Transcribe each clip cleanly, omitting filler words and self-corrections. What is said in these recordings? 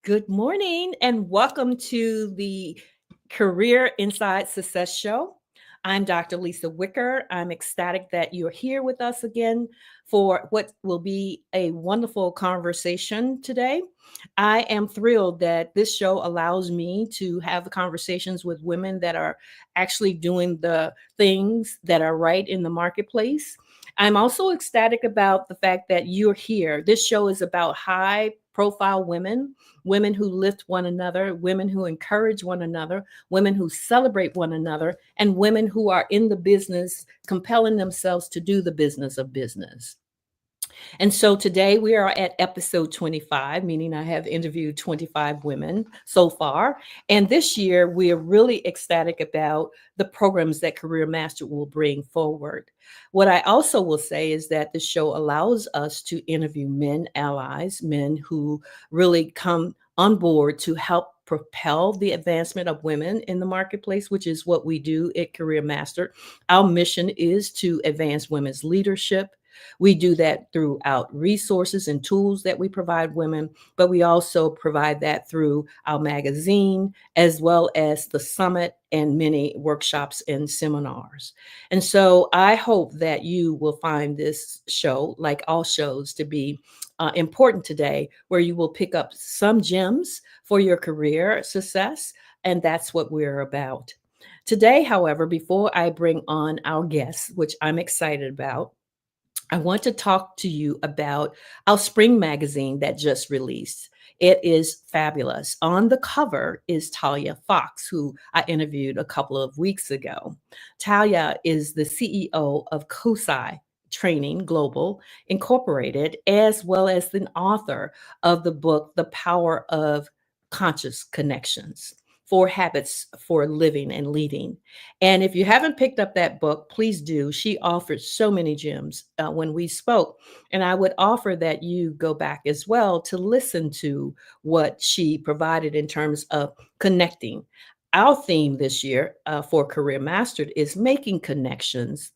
Good morning and welcome to the Career Inside Success Show. I'm Dr. Lisa Wicker. I'm ecstatic that you're here with us again for what will be a wonderful conversation today. I am thrilled that this show allows me to have conversations with women that are actually doing the things that are right in the marketplace. I'm also ecstatic about the fact that you're here. This show is about high profile women, women who lift one another, women who encourage one another, women who celebrate one another, and women who are in the business, compelling themselves to do the business of business. And so today we are at episode 25, meaning I have interviewed 25 women so far. And this year we are really ecstatic about the programs that Career Master will bring forward. What I also will say is that the show allows us to interview men allies, men who really come on board to help propel the advancement of women in the marketplace, which is what we do at Career Master. Our mission is to advance women's leadership. We do that throughout resources and tools that we provide women, but we also provide that through our magazine, as well as the summit and many workshops and seminars. And so I hope that you will find this show, like all shows, to be important today, where you will pick up some gems for your career success. And that's what we're about. Today, however, before I bring on our guests, which I'm excited about, I want to talk to you about our spring magazine that just released. It is fabulous. On the cover is Talia Fox, who I interviewed a couple of weeks ago. Talia is the CEO of COSI Training Global Incorporated, as well as the author of the book, The Power of Conscious Connections. Four Habits for Living and Leading. And if you haven't picked up that book, please do. She offered so many gems when we spoke. And I would offer that you go back as well to listen to what she provided in terms of connecting. Our theme this year for Career Mastered is making connections.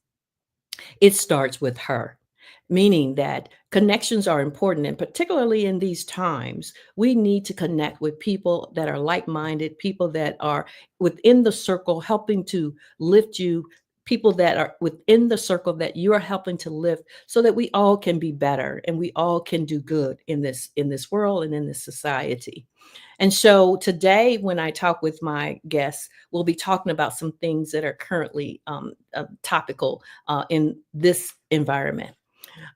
It starts with her, meaning that connections are important. And particularly in these times, we need to connect with people that are like minded, people that are within the circle, helping to lift you, people that are within the circle that you are helping to lift, so that we all can be better and we all can do good in this world and in this society. And so today, when I talk with my guests, we'll be talking about some things that are currently topical in this environment.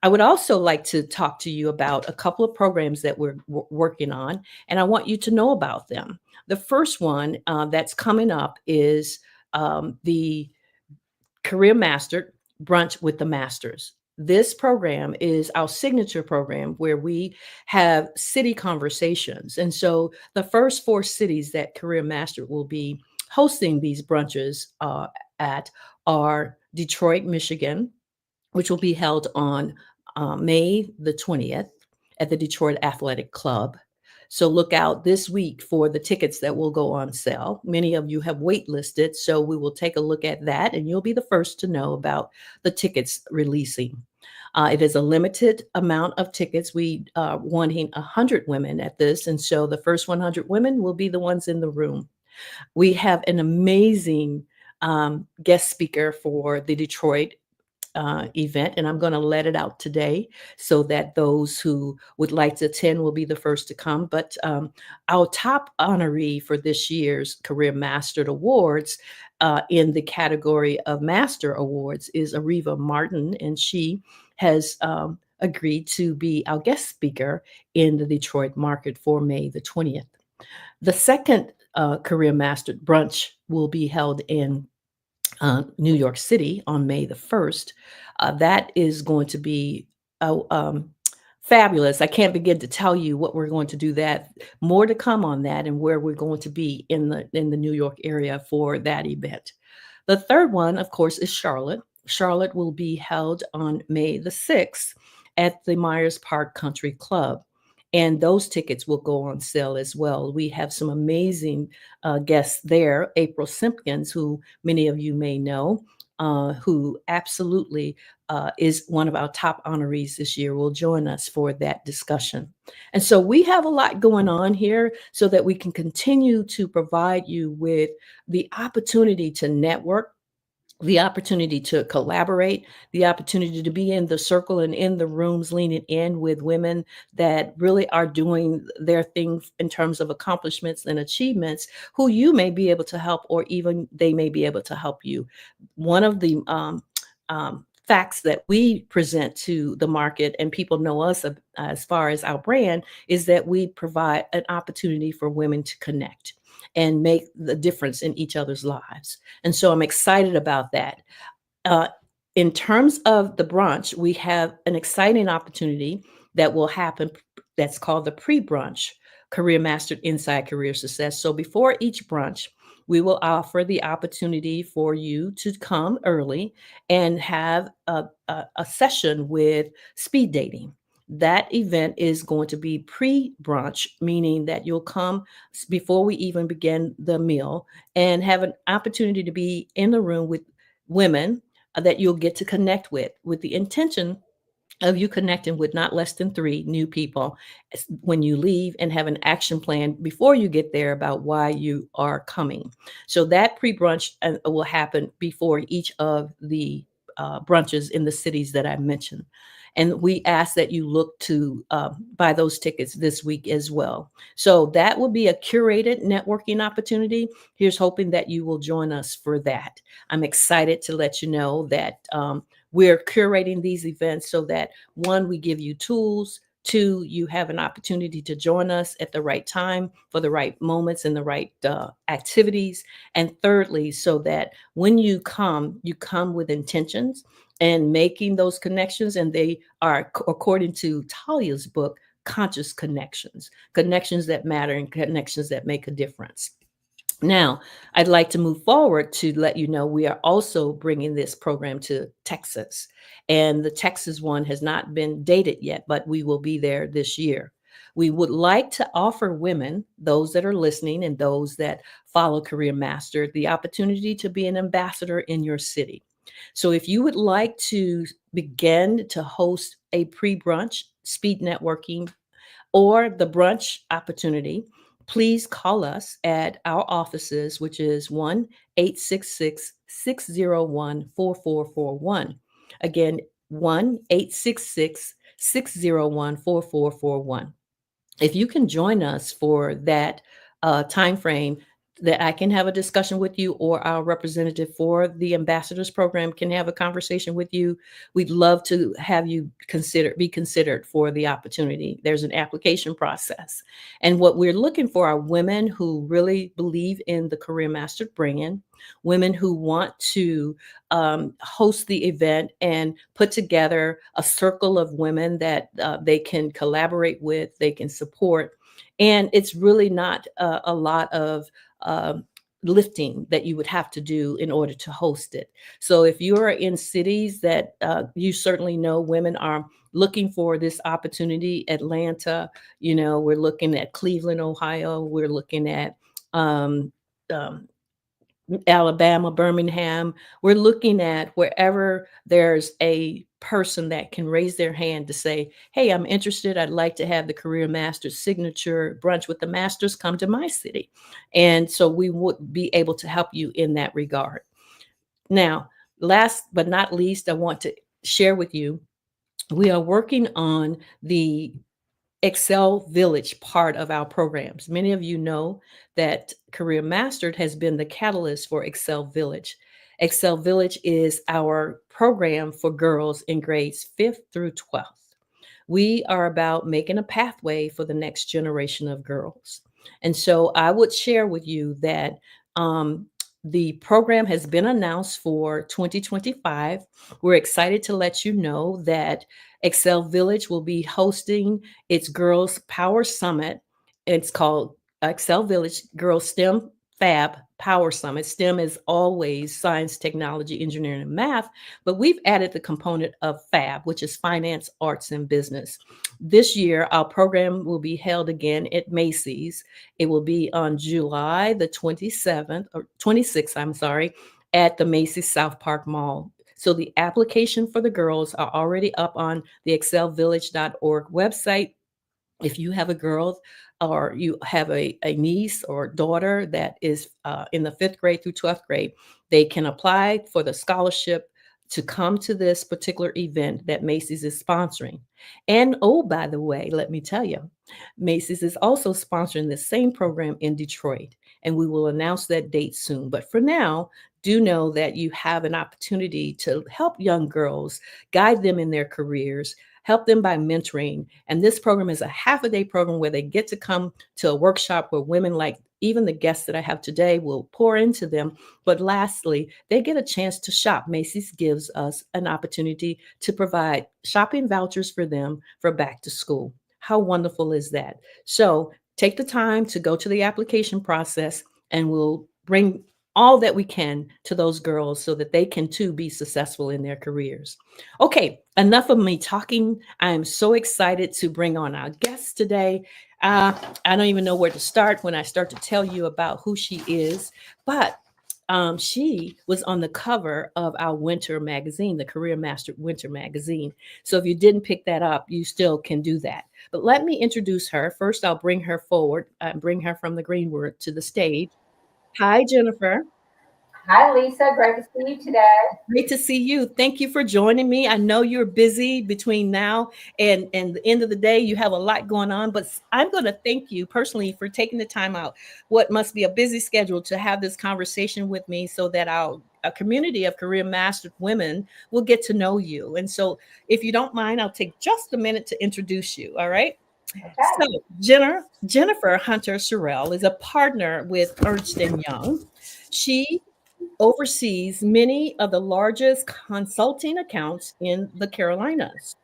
I would also like to talk to you about a couple of programs that we're working on, and I want you to know about them. The first one that's coming up is the Career Master Brunch with the Masters. This program is our signature program where we have city conversations. And so the first four cities that Career Master will be hosting these brunches at are Detroit, Michigan, which will be held on May the 20th at the Detroit Athletic Club. So look out this week for the tickets that will go on sale. Many of you have waitlisted, so we will take a look at that, and you'll be the first to know about the tickets releasing. It is a limited amount of tickets. We are wanting 100 women at this, and so the first 100 women will be the ones in the room. We have an amazing guest speaker for the Detroit event, and I'm going to let it out today so that those who would like to attend will be the first to come. But our top honoree for this year's Career Mastered Awards in the category of Master Awards is Ariva Martin, and she has agreed to be our guest speaker in the Detroit market for May the 20th. The second Career Mastered Brunch will be held in New York City on May the 1st. That is going to be fabulous. I can't begin to tell you what we're going to do that. More to come on that and where we're going to be in the New York area for that event. The third one, of course, is Charlotte. Charlotte will be held on May the 6th at the Myers Park Country Club. And those tickets will go on sale as well. We have some amazing guests there. April Simpkins, who many of you may know, who absolutely is one of our top honorees this year, will join us for that discussion. And so we have a lot going on here so that we can continue to provide you with the opportunity to network, the opportunity to collaborate, the opportunity to be in the circle and in the rooms leaning in with women that really are doing their thing in terms of accomplishments and achievements, who you may be able to help, or even they may be able to help you. One of the facts that we present to the market, and people know us as far as our brand, is that we provide an opportunity for women to connect and make the difference in each other's lives. And so I'm excited about that. Uh, in terms of the brunch, we have an exciting opportunity that will happen that's called the pre-brunch Career Mastered Inside Career Success. So before each brunch, we will offer the opportunity for you to come early and have a session with speed dating. That event is going to be pre-brunch, meaning that you'll come before we even begin the meal and have an opportunity to be in the room with women that you'll get to connect with the intention of you connecting with not less than 3 new people when you leave, and have an action plan before you get there about why you are coming. So that pre-brunch will happen before each of the brunches in the cities that I mentioned. And we ask that you look to buy those tickets this week as well. So that will be a curated networking opportunity. Here's hoping that you will join us for that. I'm excited to let you know that we're curating these events so that, one, we give you tools. Two, you have an opportunity to join us at the right time for the right moments and the right activities. And thirdly, so that when you come with intentions and making those connections. And they are, according to Talia's book, conscious connections, connections that matter and connections that make a difference. Now, I'd like to move forward to let you know we are also bringing this program to Texas. And the Texas one has not been dated yet, but we will be there this year. We would like to offer women, those that are listening and those that follow Career Master, the opportunity to be an ambassador in your city. So if you would like to begin to host a pre-brunch speed networking or the brunch opportunity, please call us at our offices, which is 1-866-601-4441. Again, 1-866-601-4441. If you can join us for that time frame, that I can have a discussion with you, or our representative for the ambassadors program can have a conversation with you. We'd love to have you be considered for the opportunity. There's an application process. And what we're looking for are women who really believe in the Career Master brand, women who want to host the event and put together a circle of women that they can collaborate with, they can support. And it's really not a lot of uh, lifting that you would have to do in order to host it. So if you're in cities that you certainly know women are looking for this opportunity, Atlanta, we're looking at Cleveland, Ohio, we're looking at um, um, Alabama, Birmingham. We're looking at wherever there's a person that can raise their hand to say, hey, I'm interested. I'd like to have the Career Masters signature brunch with the masters come to my city. And so we would be able to help you in that regard. Now, last but not least, I want to share with you, we are working on the Excel Village part of our programs. Many of you know that Career Mastered has been the catalyst for Excel Village. Excel Village is our program for girls in grades 5th through 12th. We are about making a pathway for the next generation of girls. And so I would share with you that the program has been announced for 2025. We're excited to let you know that Excel Village will be hosting its Girls Power Summit. It's called Excel Village Girls STEM Fab Power Summit. STEM is always science, technology, engineering, and math, but we've added the component of FAB, which is finance, arts, and business. This year, our program will be held again at Macy's. It will be on July the 27th or 26th, I'm sorry, at the Macy's South Park Mall. So the application for the girls are already up on the excelvillage.org website. If you have a girl or you have a niece or daughter that is in the 5th grade through 12th grade, they can apply for the scholarship to come to this particular event that Macy's is sponsoring. And oh, by the way, let me tell you, Macy's is also sponsoring the same program in Detroit, and we will announce that date soon. But for now, do know that you have an opportunity to help young girls, guide them in their careers, help them by mentoring. And this program is a half a day program where they get to come to a workshop where women like even the guests that I have today will pour into them. But lastly, they get a chance to shop. Macy's gives us an opportunity to provide shopping vouchers for them for back to school. How wonderful is that? So take the time to go to the application process and we'll bring all that we can to those girls so that they can too be successful in their careers. Okay, enough of me talking. I am so excited to bring on our guest today. Uh, I don't even know where to start when I start to tell you about who she is, but she was on the cover of our winter magazine, the Career Master Winter magazine. So if you didn't pick that up, you still can do that. But let me introduce her. First, I'll bring her forward, bring her from the Greenwood to the stage. Hi, Jennifer. Hi, Lisa. Great to see you today. Great to see you. Thank you for joining me. I know you're busy between now and the end of the day. You have a lot going on, but I'm going to thank you personally for taking the time out. What must be a busy schedule to have this conversation with me so that our a community of career mastered women will get to know you. And so, if you don't mind, I'll take just a minute to introduce you. All right. Okay. So, Jennifer Hunter Sherrill is a partner with Ernst and Young. She oversees many of the largest consulting accounts in the Carolinas.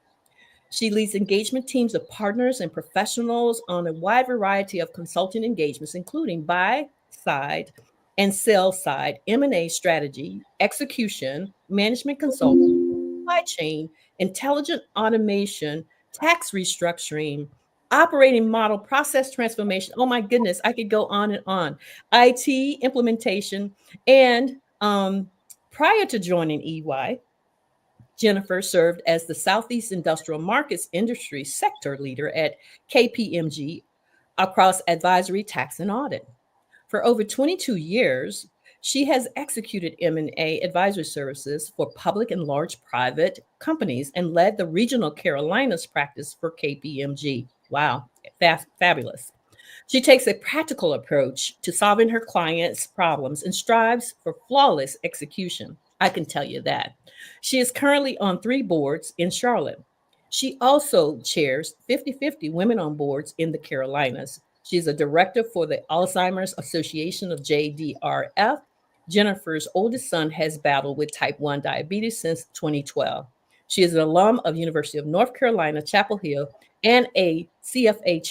She leads engagement teams of partners and professionals on a wide variety of consulting engagements, including buy side and sell side, M&A strategy, execution, management consulting, supply chain, intelligent automation, tax restructuring, operating model, process transformation. Oh my goodness, I could go on and on. IT implementation. And prior to joining EY, Jennifer served as the Southeast Industrial Markets Industry Sector Leader at KPMG across advisory, tax, and audit. For over 22 years, she has executed M&A advisory services for public and large private companies and led the regional Carolinas practice for KPMG. Wow, fabulous. She takes a practical approach to solving her clients' problems and strives for flawless execution. I can tell you that. She is currently on 3 boards in Charlotte. She also chairs 50-50 Women on Boards in the Carolinas. She's a director for the Alzheimer's Association of JDRF. Jennifer's oldest son has battled with type 1 diabetes since 2012. She is an alum of University of North Carolina, Chapel Hill, and a CFA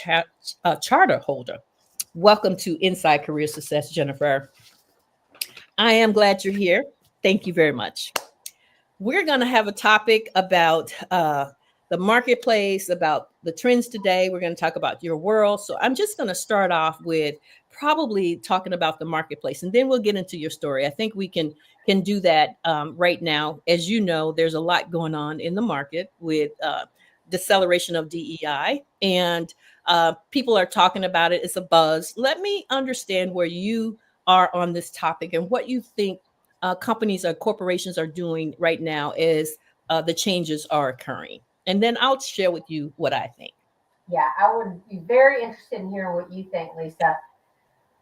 charter holder. Welcome to Inside Career Success, Jennifer. I am glad you're here. Thank you very much. We're going to have a topic about the marketplace, about the trends today. We're going to talk about your world. So I'm just going to start off with probably talking about the marketplace, and then we'll get into your story. I think we can do that right now. As you know, there's a lot going on in the market with deceleration of DEI, and people are talking about it. It's a buzz. Let me understand where you are on this topic and what you think companies or corporations are doing right now as the changes are occurring. And then I'll share with you what I think. Yeah, I would be very interested in hearing what you think, Lisa.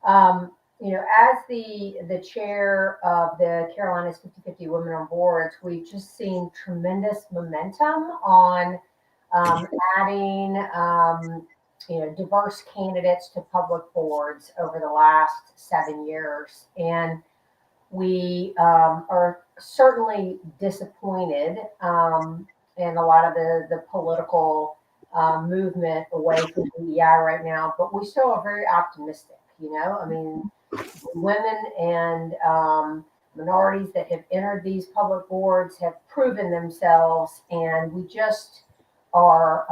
As the chair of the Carolinas 50-50 Women on Boards, we've just seen tremendous momentum on adding diverse candidates to public boards over the last 7 years, and we are certainly disappointed in a lot of the political movement away from DEI right now, but we still are very optimistic. I mean, women and minorities that have entered these public boards have proven themselves, and we just are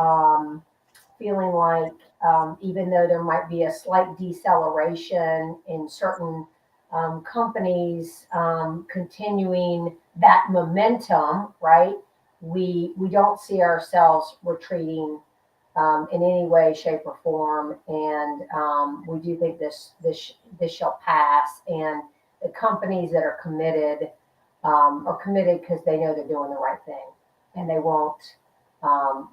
feeling like even though there might be a slight deceleration in certain companies continuing that momentum, right? We don't see ourselves retreating in any way, shape, or form, and we do think this shall pass. And the companies that are committed because they know they're doing the right thing, and they won't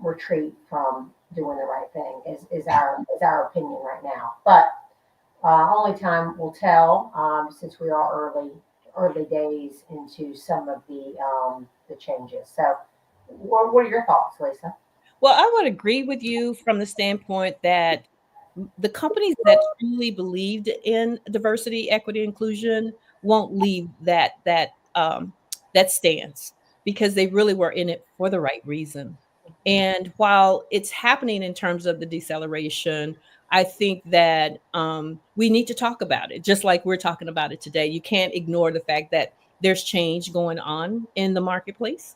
retreat from doing the right thing. Is our opinion right now, but only time will tell, since we are early days into some of the changes. So, what are your thoughts, Lisa? Well, I would agree with you from the standpoint that the companies that truly believed in diversity, equity, inclusion won't leave that stance because they really were in it for the right reason. And while it's happening in terms of the deceleration, I think that we need to talk about it, just like we're talking about it today. You can't ignore the fact that there's change going on in the marketplace.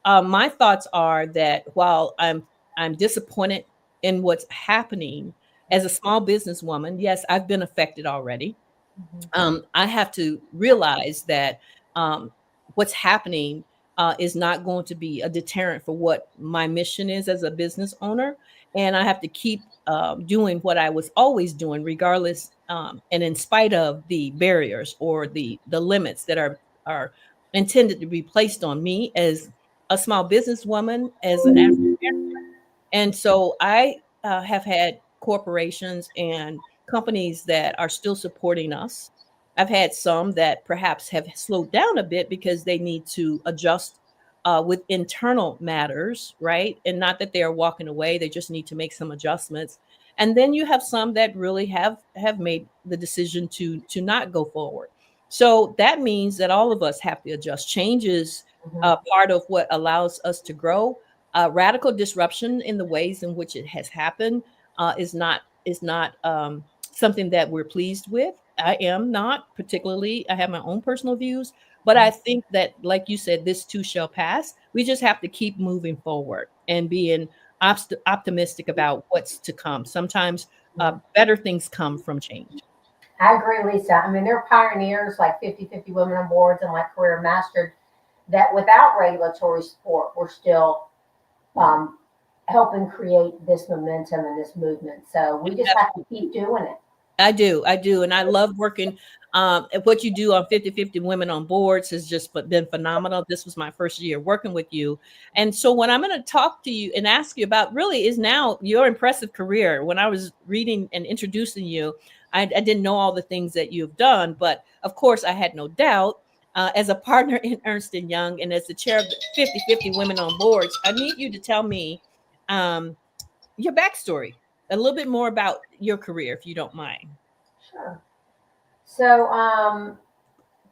My thoughts are that while I'm disappointed in what's happening as a small businesswoman, yes, I've been affected already. Mhm. I have to realize that um, what's happening is not going to be a deterrent for what my mission is as a business owner, and I have to keep doing what I was always doing, regardless and in spite of the barriers or the limits that are intended to be placed on me as a small businesswoman, as an African. And so I have had corporations and companies that are still supporting us. I've had some that perhaps have slowed down a bit because they need to adjust with internal matters, right? And not that they are walking away; they just need to make some adjustments. And then you have some that really have made the decision to not go forward. So that means that all of us have to adjust. Change is Mhm. part of what allows us to grow. Radical disruption in the ways in which it has happened is not something that we're pleased with. I am not particularly. I have my own personal views, but I think that, like you said, this too shall pass. We just have to keep moving forward and being optimistic about what's to come. Sometimes better things come from change. I agree, Lisa. I mean, there are pioneers like 50/50 Women on Boards and like Career Mastered that without regulatory support, we're still um, helping create this momentum and this movement. So we just have to keep doing it. I do, and I love working. What you do on 50/50 Women on Boards has just been phenomenal. This was my first year working with you. And so what I'm going to talk to you and ask you about really is now your impressive career. When I was reading and introducing you, I didn't know all the things that you've done, but of course I had no doubt. As a partner in Ernst& Young and as the chair of the 50/50 Women on Boards, I need you to tell me um, your backstory, a little bit more about your career, if you don't mind. Sure. So,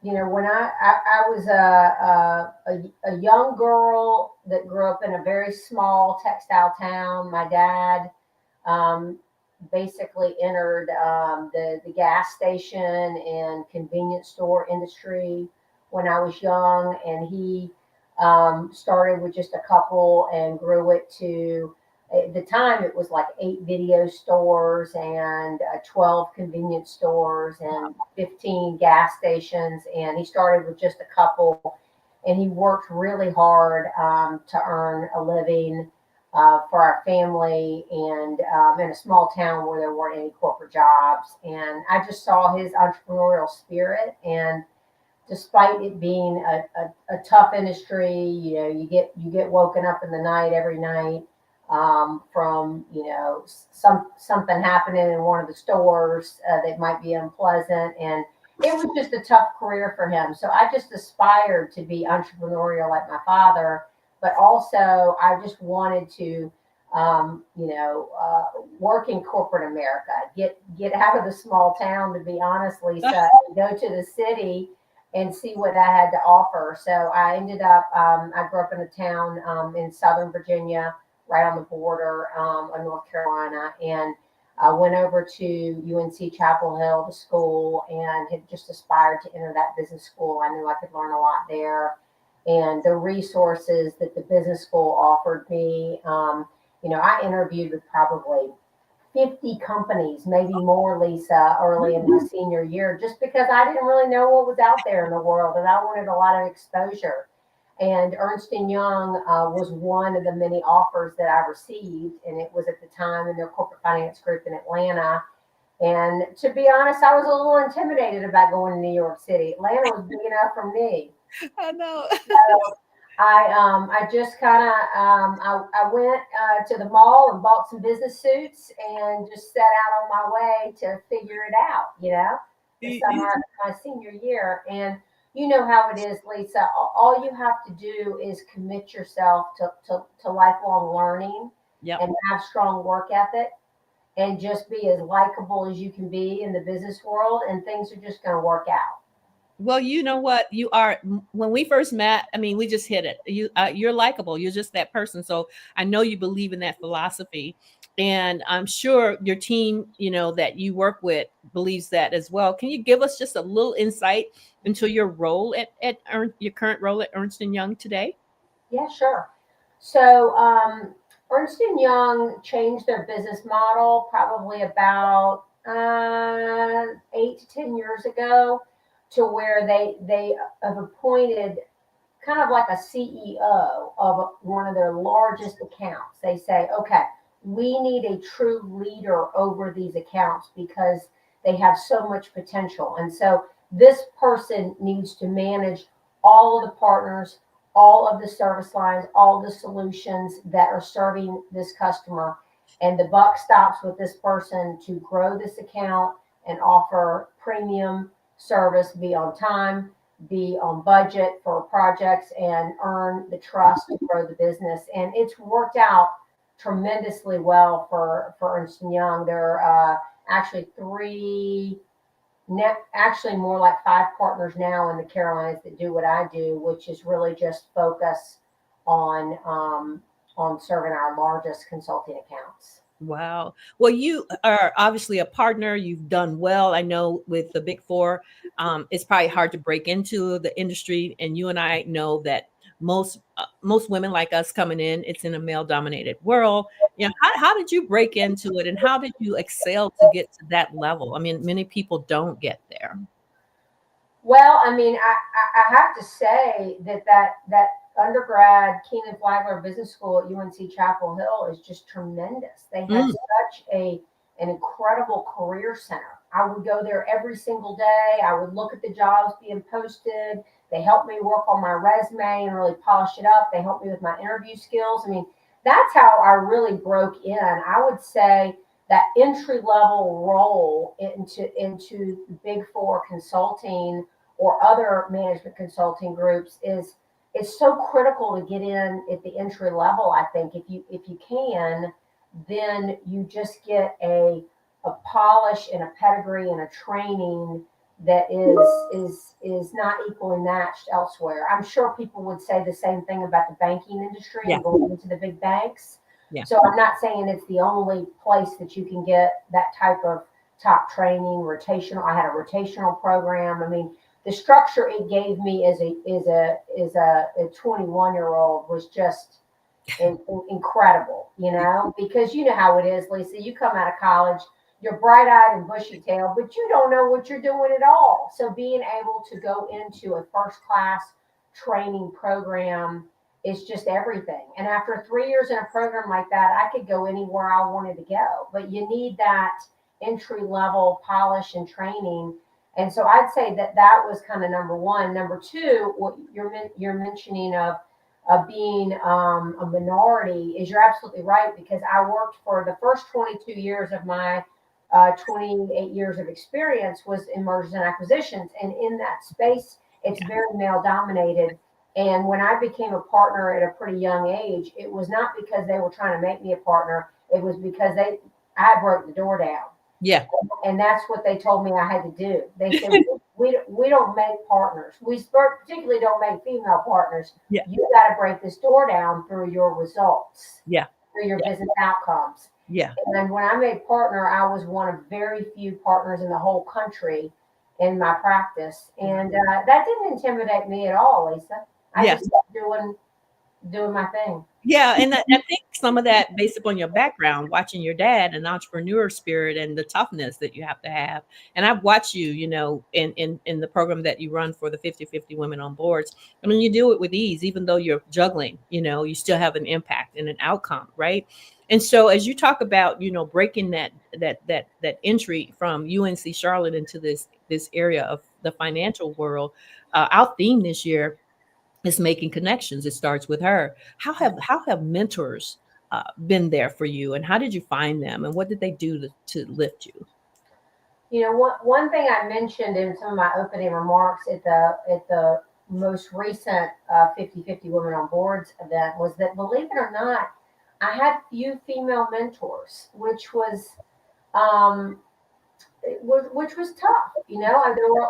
when I was a young girl that grew up in a very small textile town, my dad um, basically entered the gas station and convenience store industry when I was young, and he started with just a couple and grew it to, at the time it was like 8 video stores and 12 convenience stores and 15 gas stations, and he started with just a couple, and he worked really hard to earn a living for our family, and in a small town where there weren't any corporate jobs. And I just saw his entrepreneurial spirit. And despite it being a tough industry, you get woken up in the night every night from something happening in one of the stores that might be unpleasant, and it was just a tough career for him. So I just aspired to be entrepreneurial like my father, but also I just wanted to work in corporate America, get out of the small town, to be honest, Lisa, and go to the city and see what that had to offer. So I ended up, I grew up in a town in Southern Virginia, right on the border of North Carolina, and I went over to UNC Chapel Hill to school and had just aspired to enter that business school. I knew I could learn a lot there. And the resources that the business school offered me, I interviewed with probably 50 companies, maybe more, Lisa, early in my senior year, just because I didn't really know what was out there in the world and I wanted a lot of exposure. And Ernst & Young was one of the many offers that I received. And it was at the time in their corporate finance group in Atlanta. And to be honest, I was a little intimidated about going to New York City. Atlanta was big enough for me. I know. So I just kind of I went to the mall and bought some business suits and just set out on my way to figure it out. The summer of my senior year. And you know how it is, Lisa. All you have to do is commit yourself to lifelong learning Yep. and have strong work ethic and just be as likable as you can be in the business world, and things are just going to work out. Well, you know what? You are, when we first met, I mean, we just hit it. You're likable. You're just that person. So I know you believe in that philosophy. And I'm sure your team, that you work with believes that as well. Can you give us just a little insight into your role your current role at Ernst & Young today? Yeah, sure. So Ernst & Young changed their business model probably about 8 to 10 years ago, to where they have appointed kind of like a CEO of one of their largest accounts. They say, okay, we need a true leader over these accounts because they have so much potential. And so this person needs to manage all of the partners, all of the service lines, all the solutions that are serving this customer. And the buck stops with this person to grow this account and offer premium service, be on time, be on budget for projects, and earn the trust to grow the business. And it's worked out tremendously well for Ernst & Young. There are actually actually more like 5 partners now in the Carolinas that do what I do, which is really just focus on serving our largest consulting accounts. Wow. Well, you are obviously a partner. You've done well. I know with the Big Four, it's probably hard to break into the industry. And you and I know that most women like us coming in, it's in a male-dominated world. How did you break into it, and how did you excel to get to that level? I mean, many people don't get there. Well, I mean, I have to say that undergrad Keenan Flagler Business School at UNC Chapel Hill is just tremendous. They have Mm, such an incredible career center. I would go there every single day. I would look at the jobs being posted. They helped me work on my resume and really polish it up. They helped me with my interview skills. I mean, that's how I really broke in. I would say that entry level role into Big Four consulting or other management consulting groups is so critical to get in at the entry level. I think if you can, then you just get a polish and a pedigree and a training that is not equally matched elsewhere. I'm sure people would say the same thing about the banking industry yeah. and going into the big banks. Yeah. So I'm not saying it's the only place that you can get that type of top training, rotational. I had a rotational program. I mean, the structure it gave me as a 21-year-old was just incredible, because you know how it is, Lisa. You come out of college, you're bright-eyed and bushy-tailed, but you don't know what you're doing at all. So being able to go into a first-class training program is just everything. And after 3 years in a program like that, I could go anywhere I wanted to go. But you need that entry-level polish and training. And so I'd say that was kind of number one. Number two, what you're mentioning of being a minority is, you're absolutely right, because I worked for the first 22 years of my 28 years of experience was in mergers and acquisitions. And in that space, it's very male dominated. And when I became a partner at a pretty young age, it was not because they were trying to make me a partner. It was because I broke the door down. Yeah. And that's what they told me I had to do. They said, we don't make partners. We particularly don't make female partners. Yeah. You got to break this door down through your results, Yeah. through your business outcomes. Yeah. And when I made partner, I was one of very few partners in the whole country in my practice. And that didn't intimidate me at all, Lisa. I just kept doing doing my thing. Yeah, and I think some of that based upon your background, watching your dad and entrepreneur spirit and the toughness that you have to have. And I've watched you, in the program that you run for the 50/50 women on boards. I mean, you do it with ease, even though you're juggling, you still have an impact and an outcome, right? And so as you talk about, breaking that entry from UNC Charlotte into this area of the financial world, our theme this year is making connections. It starts with her. How have mentors been there for you, and how did you find them, and what did they do to lift you? One thing I mentioned in some of my opening remarks at the most recent 50/50 Women on Boards event was that, believe it or not, I had few female mentors, um, which was tough.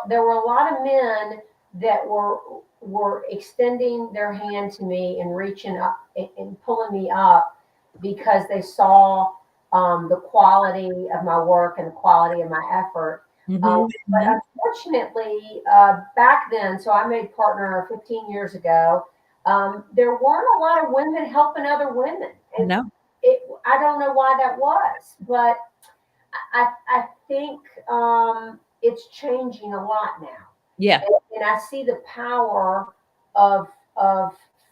There were a lot of men that were extending their hand to me and reaching up and pulling me up because they saw the quality of my work and the quality of my effort. Hmm. But unfortunately, back then, so I made partner 15 years ago. There weren't a lot of women helping other women, and No. I don't know why that was, but I think it's changing a lot now, Yeah. and I see the power of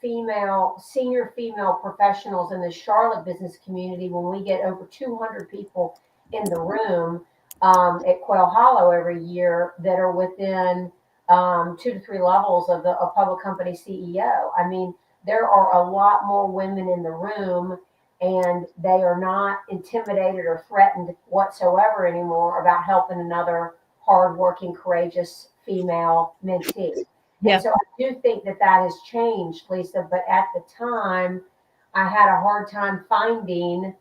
senior female professionals in the Charlotte business community when we get over 200 people in the room at Quail Hollow every year that are within 2 to 3 levels of a public company CEO. I mean, there are a lot more women in the room, and they are not intimidated or threatened whatsoever anymore about helping another hardworking, courageous female mentee. And Yeah. so I do think that has changed, Lisa. But at the time, I had a hard time finding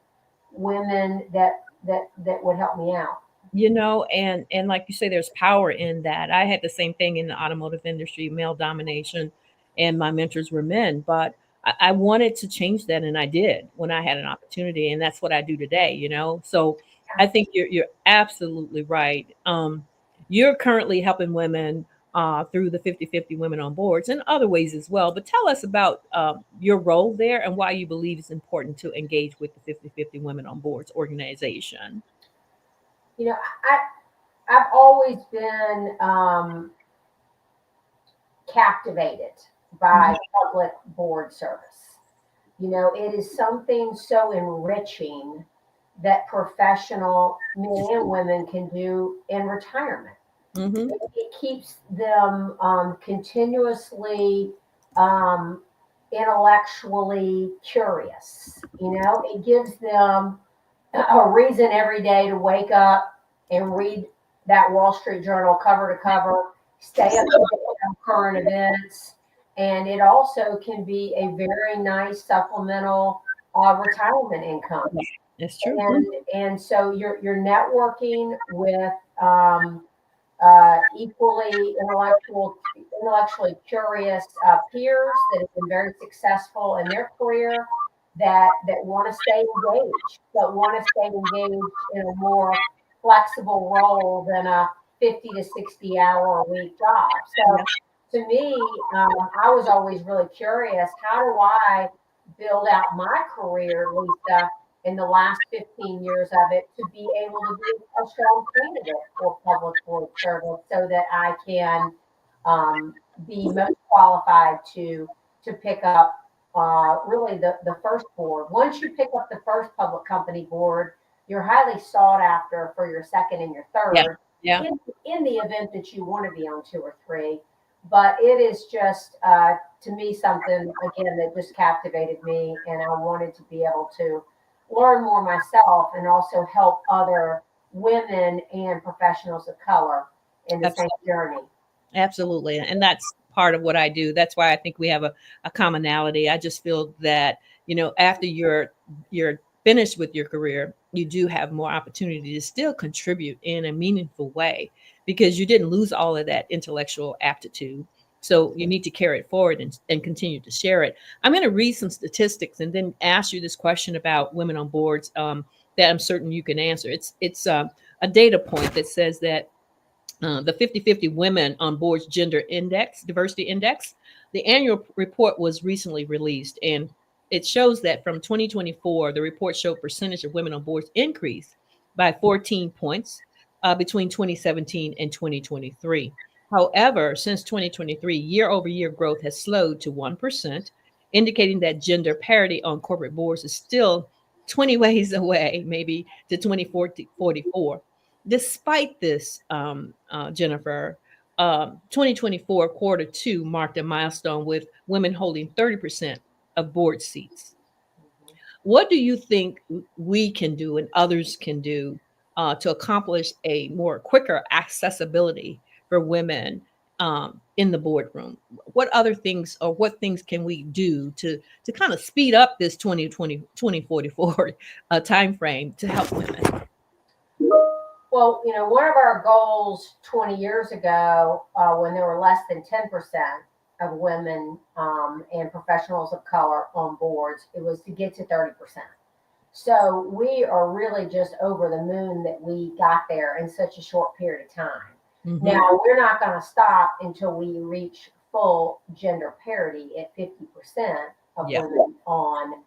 women that would help me out. And like you say, there's power in that. I had the same thing in the automotive industry, male domination, and my mentors were men. But I wanted to change that, and I did when I had an opportunity, and that's what I do today. So I think you're absolutely right. You're currently helping women through the 50/50 Women on Boards and other ways as well. But tell us about your role there and why you believe it's important to engage with the 50/50 Women on Boards organization. You know, I I've always been captivated by public board service. It is something so enriching that professional men and women can do in retirement. Hmm. It keeps them continuously um, intellectually curious. It gives them a reason every day to wake up and read that Wall Street Journal cover to cover, stay up to date on current events, and it also can be a very nice supplemental retirement income. That's true. And so you're networking with equally intellectually curious peers that have been very successful in their career that want to stay engaged, but want to stay engaged in a more flexible role than a 50 to 60 hour a week job. So to me, I was always really curious. How do I build out my career, Lisa, in the last 15 years of it to be able to be a strong candidate for public board service so that I can be most qualified to pick up really the first board. Once you pick up the first public company board, you're highly sought after for your second and your Yeah. third Yeah. in the event that you want to be on two or three. But it is just, to me, something, again, that just captivated me. And I wanted to be able to learn more myself and also help other women and professionals of color in the same journey. Absolutely. And that's part of what I do. That's why I think we have a commonality. I just feel that, after you're finished with your career, you do have more opportunity to still contribute in a meaningful way because you didn't lose all of that intellectual aptitude. So you need to carry it forward and continue to share it. I'm going to read some statistics and then ask you this question about women on boards that I'm certain you can answer. It's a data point that says that the 50-50 Women on Boards Gender Index, Diversity Index. The annual report was recently released, and it shows that from 2024, the report showed percentage of women on boards increased by 14 points between 2017 and 2023. However, since 2023, year over year growth has slowed to 1%, indicating that gender parity on corporate boards is still 20 ways away, maybe to 2044. Despite this, Jennifer, 2024 quarter two marked a milestone with women holding 30% of board seats. What do you think we can do and others can do to accomplish a more quicker accessibility for women in the boardroom? What other things or what things can we do to kind of speed up this 2044 time frame to help women? Well, one of our goals 20 years ago, when there were less than 10% of women and professionals of color on boards, it was to get to 30%. So we are really just over the moon that we got there in such a short period of time. Mhm. Now, we're not going to stop until we reach full gender parity at 50% of Yeah. women on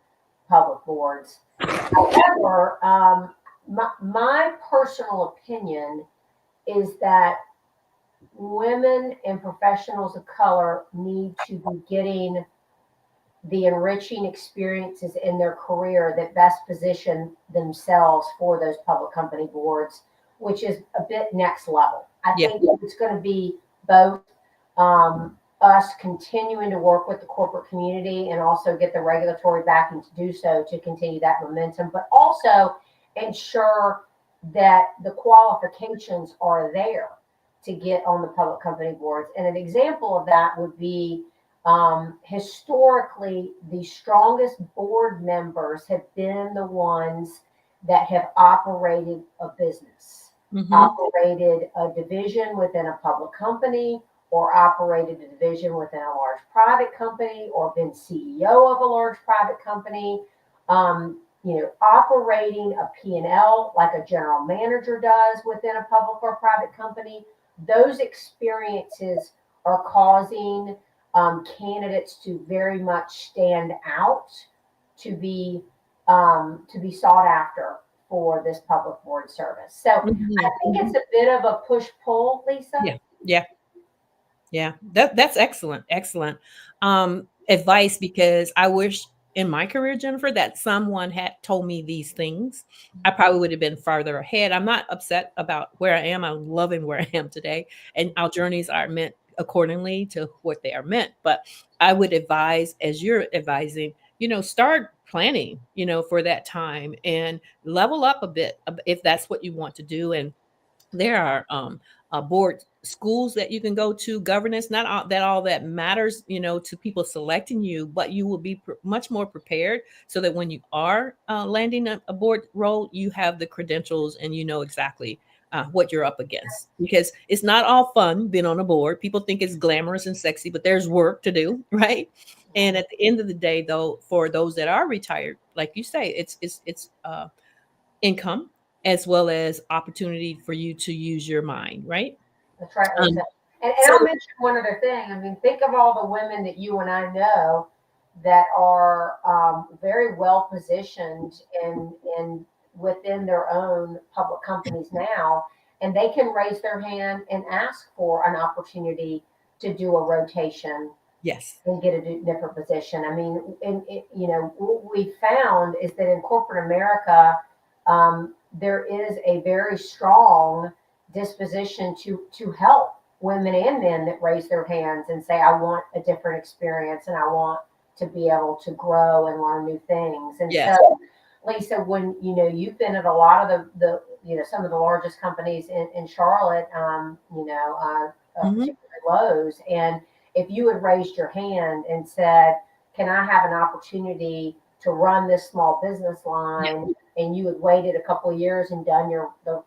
public boards. However, my personal opinion is that women and professionals of color need to be getting the enriching experiences in their career that best position themselves for those public company boards, which is a bit next level. I Yeah. think it's going to be both us continuing to work with the corporate community and also get the regulatory backing to do so to continue that momentum, but also ensure that the qualifications are there to get on the public company boards. And an example of that would be historically, the strongest board members have been the ones that have operated a business, operated a division within a public company, or operated a division within a large private company, or been CEO of a large private company. Operating a P&L like a general manager does within a public or private company. Those experiences are causing candidates to very much stand out, to be sought after for this public board service. So I think it's a bit of a push-pull, Lisa. Yeah. That's excellent. Excellent advice, because I wish in my career, Jennifer, that someone had told me these things. I probably would have been farther ahead. I'm not upset about where I am. I'm loving where I am today, and our journeys are meant accordingly to what they are meant. But I would advise, as you're advising, start planning, for that time and level up a bit if that's what you want to do. And there are board schools that you can go to, governance, not all that matters, to people selecting you, but you will be much more prepared so that when you are landing a board role, you have the credentials and you know exactly what you're up against, because it's not all fun being on a board. People think it's glamorous and sexy, but there's work to do, right? And at the end of the day, though, for those that are retired, like you say, it's income as well as opportunity for you to use your mind, right? That's right, Um, Lisa. And so I'll mention one other thing. I mean, think of all the women that you and I know that are very well positioned in within their own public companies now, and they can raise their hand and ask for an opportunity to do a rotation yes, and get a different position. I mean, what we found is that in corporate America, there is a very strong disposition to help women and men that raise their hands and say, I want a different experience and I want to be able to grow and learn new things. And yes, so, Lisa, when you've been at a lot of the some of the largest companies in Charlotte, mhm, particularly Lowe's, and if you had raised your hand and said, can I have an opportunity to run this small business yeah, line, and you had waited a couple of years and done the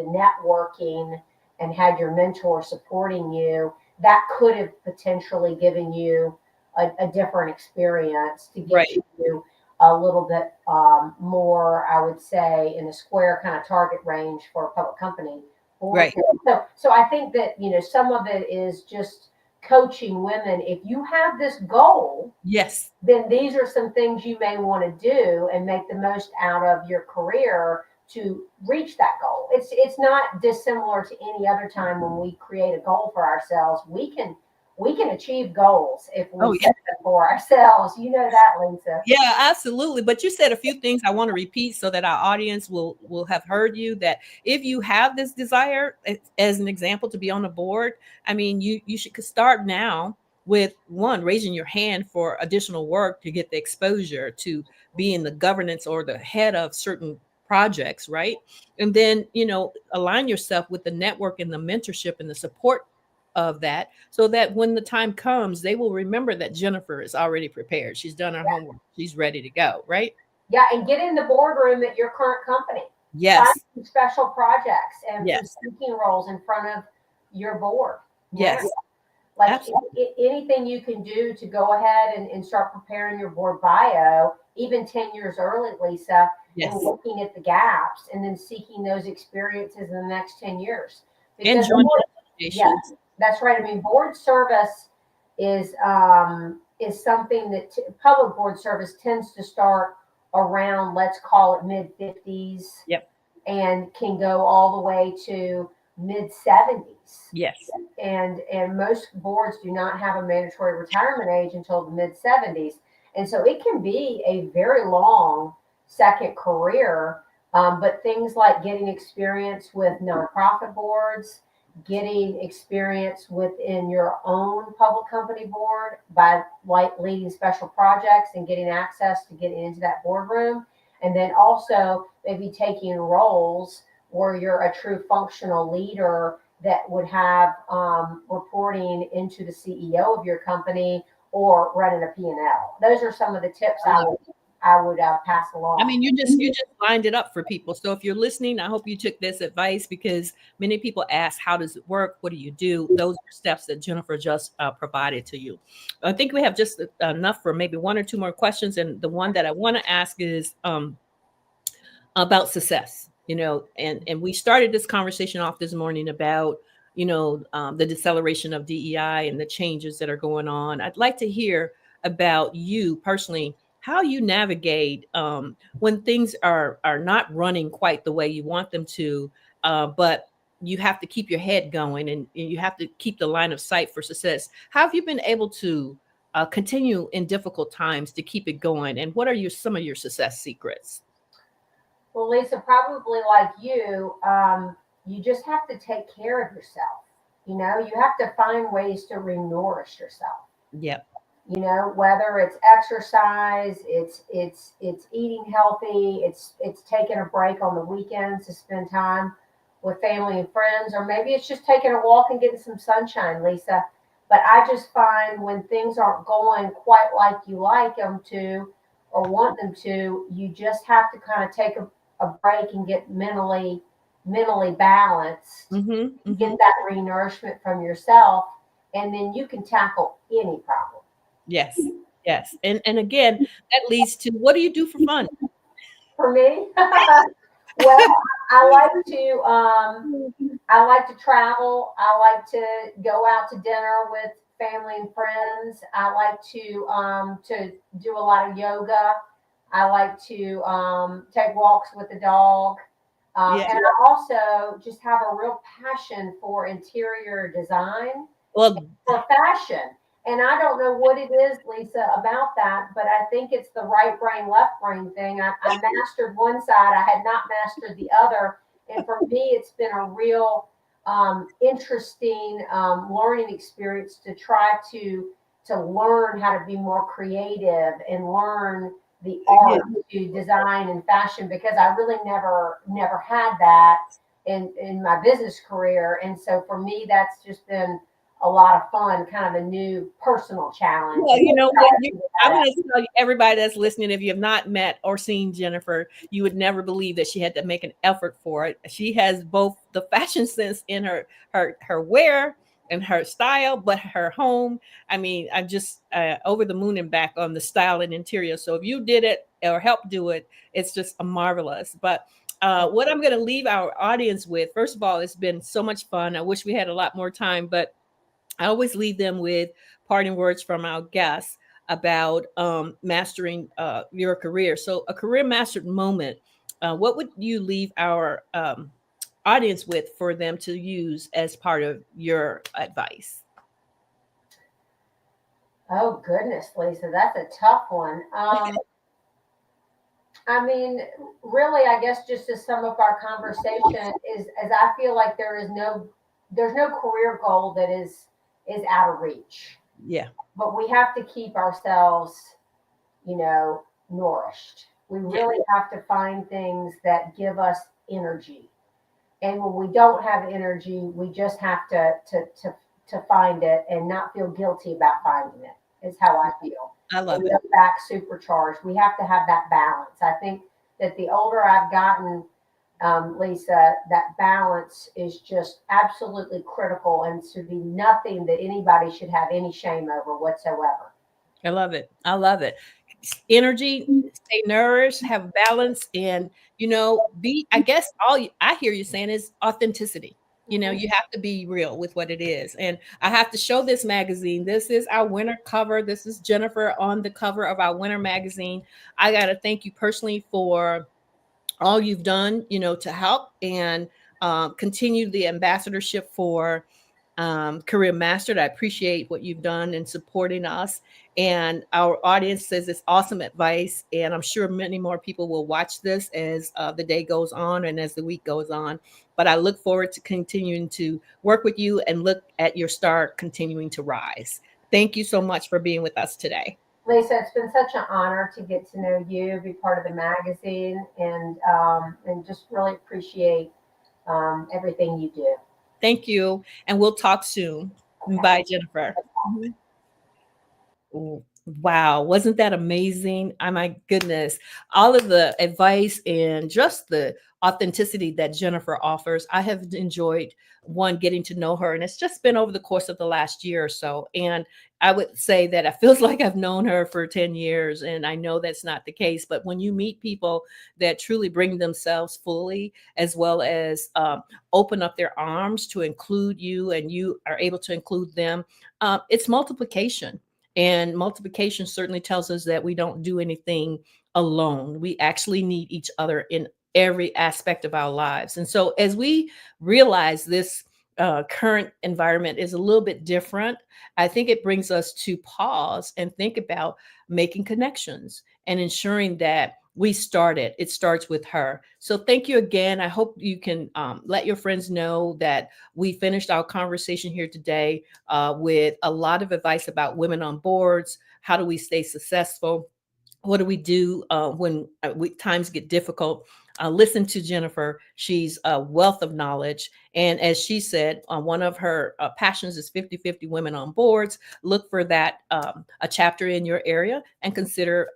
networking and had your mentor supporting you, that could have potentially given you a different experience to get right, you a little bit more, I would say, in the square kind of target range for a public company Right. So I think that, some of it is just coaching women. If you have this goal, Yes. then these are some things you may want to do and make the most out of your career to reach that goal. It's not dissimilar to any other time when we create a goal for ourselves. We can achieve goals if Oh, we yeah. set them for ourselves. You know that, Lisa. Yeah, absolutely. But you said a few things I want to repeat so that our audience will have heard you. That if you have this desire, as an example, to be on the board, I mean, you should start now with one, raising your hand for additional work to get the exposure to be in the governance or the head of certain projects, right? And then, align yourself with the network and the mentorship and the support of that, so that when the time comes, they will remember that Jennifer is already prepared. She's done her homework. She's ready to go, right? Yeah, and get in the boardroom at your current company. Find Yes. some special projects and some Yes. speaking roles in front of your board. Yes. Yeah. Like Absolutely. anything you can do to go ahead and start preparing your board bio, even 10 years early, Lisa, and Yes. looking at the gaps and then seeking those experiences in the next 10 years. And Because join yes, associations. that's right. I mean, board service is something that public board service tends to start around, let's call it mid 50s, Yep. and can go all the way to mid 70s. Yes. And most boards do not have a mandatory retirement age until the mid 70s, and so it can be a very long second career. But things like getting experience with nonprofit boards, getting experience within your own public company board by like leading special projects and getting access to getting into that boardroom, and then also maybe taking roles where you're a true functional leader that would have reporting into the CEO of your company or running a P&L. Those are some of the tips I would pass along. I mean, you just lined it up for people. So if you're listening, I hope you took this advice, because many people ask, how does it work? What do you do? Those are steps that Jennifer just provided to you. I think we have just enough for maybe one or two more questions. And the one that I want to ask is about success, and we started this conversation off this morning about, the deceleration of DEI and the changes that are going on. I'd like to hear about you personally, how you navigate when things are not running quite the way you want them to, but you have to keep your head going, and you have to keep the line of sight for success. How have you been able to continue in difficult times to keep it going? And what are some of your success secrets? Well, Lisa, probably like you just have to take care of yourself. You have to find ways to re-nourish yourself. Yep. Whether it's exercise, it's eating healthy, it's taking a break on the weekends to spend time with family and friends, or maybe it's just taking a walk and getting some sunshine, Lisa. But I just find when things aren't going quite like you like them to or want them to, you just have to kind of take a break and get mentally balanced, Mm-hmm. get that re-nourishment from yourself, and then you can tackle any problem. Yes. Yes. And again, that leads to, what do you do for fun? For me, well, I like to I like to travel. I like to go out to dinner with family and friends. I like to do a lot of yoga. I like to take walks with the dog. Yeah. And I also just have a real passion for interior design, Well, for fashion. And I don't know what it is, Lisa, about that, but I think it's the right brain, left brain thing. I mastered one side, I had not mastered the other. And for me, it's been a real interesting learning experience to try to learn how to be more creative and learn the art to design and fashion, because I really never had that in my business career. And so for me, that's just been a lot of fun, kind of a new personal challenge. well, you know what? I'm going to tell you, everybody that's listening, if you have not met or seen Jennifer, you would never believe that she had to make an effort for it. She has both the fashion sense in her wear and her style, but her home. I mean, I'm just over the moon and back on the style and interior. So if you did it or helped do it, it's just a marvelous. But What I'm going to leave our audience with, first of all, it's been so much fun. I wish we had a lot more time, but I always leave them with parting words from our guests about mastering your career. So, a career mastered moment, what would you leave our audience with for them to use as part of your advice? Oh goodness, Lisa, that's a tough one. I mean, really, I guess just to sum up our conversation is, as I feel like there's no career goal that is out of reach, Yeah, but we have to keep ourselves, nourished. We yeah, really have to find things that give us energy. And when we don't have energy, we just have to find it and not feel guilty about finding it. Is how I feel. I And love it. go back supercharged. We have to have that balance. I think that the older I've gotten, Lisa, that balance is just absolutely critical and should be nothing that anybody should have any shame over whatsoever. I love it. I love it. Energy, stay nourished, have balance, and be. I guess I hear you saying is authenticity. Mhm. You have to be real with what it is. And I have to show this magazine. This is our winter cover. This is Jennifer on the cover of our winter magazine. I got to thank you personally for all you've done, to help and continue the ambassadorship for Career Mastered. I appreciate what you've done in supporting us. And our audience says it's awesome advice. And I'm sure many more people will watch this as the day goes on and as the week goes on. But I look forward to continuing to work with you and look at your star continuing to rise. Thank you so much for being with us today. Lisa, it's been such an honor to get to know you, be part of the magazine, and just really appreciate everything you do. Thank you. And we'll talk soon. Okay. Bye, Jennifer. Mhm. Wow, wasn't that amazing? Oh my goodness. All of the advice and just the authenticity that Jennifer offers. I have enjoyed one getting to know her, and it's just been over the course of the last year or so. And I would say that it feels like I've known her for 10 years, and I know that's not the case. But when you meet people that truly bring themselves fully, as well as open up their arms to include you, and you are able to include them, it's multiplication, and multiplication certainly tells us that we don't do anything alone. We actually need each other in every aspect of our lives. And so, as we realize this current environment is a little bit different, I think it brings us to pause and think about making connections and ensuring that we start it. It starts with her. So, thank you again. I hope you can let your friends know that we finished our conversation here today with a lot of advice about women on boards. How do we stay successful? What do we do when times get difficult? Listen to Jennifer. She's a wealth of knowledge. And as she said, one of her passions is 50-50 women on boards. Look for that, a chapter in your area, and consider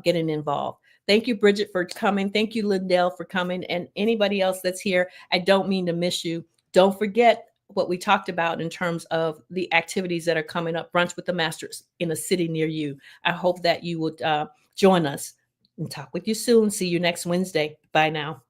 getting involved. Thank you, Bridget, for coming. Thank you, Lindell, for coming. And anybody else that's here, I don't mean to miss you. Don't forget what we talked about in terms of the activities that are coming up. Brunch with the Masters in a city near you. I hope that you would join us, and talk with you soon. See you next Wednesday. Bye now.